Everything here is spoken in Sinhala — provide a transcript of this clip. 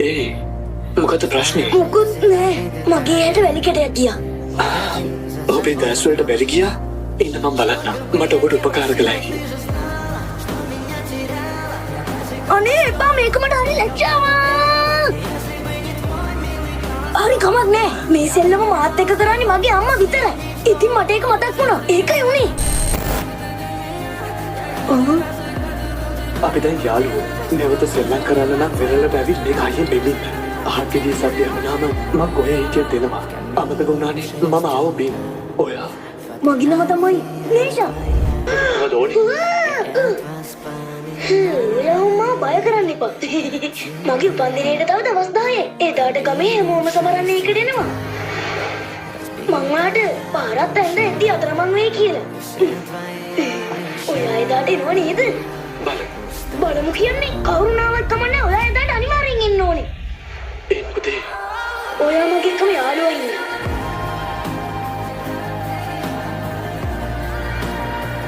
ඒ මොකද ප්‍රශ්නේ? මුකුත් නෑ. මගේ ඇට වැලි කැටයක් ගියා. ඔබේ දැස් වලට බැරි ගියා? ඉන්න මම බලන්නම්. මට ඔබට උපකාර කළා කියලා. අනේ එපා මේක මට හරි ලැජ්ජාවක්. හරි කමක් නෑ. මේ සෙල්ලම මාත් එක්ක කරන්නේ මගේ අම්මා විතරයි. ඉතින් මට ඒක මතක් වුණා. ඒකයි උනේ. අපි දැන් යාළුවෝ. නැවත සෙල්ලම් කරන්න නම් වෙරළට ඇවිත් මේක අයියෙන් දෙමින්. අහකදී සත්‍ය වුණාම මම කොහේ හිටියද දෙනවා. අමතක වුණානේ මම ආව බින්. ඔයා මගේ නම තමයි නේෂා. මොකද ඕනේ? ඔයා බය කරන්න එපා. මගේ උපන්දිනේට තව දවස් 10යි. එදාට ගමේ හැමෝම සමරන්නේ එකට එනවා. මං වාට පාරත් ඇඳ ඇද්දි අතරමං වෙයි කියලා. ඔයා එදාට එනවා නේද? බලමු කියන්නේ කවුරුනාවක් කමන්නේ ඔයා එදාට අනිවාර්යෙන් එන්න ඕනේ. ඒ මොකද? ඔයා මගේ එකම යාළුවා ඉන්නේ.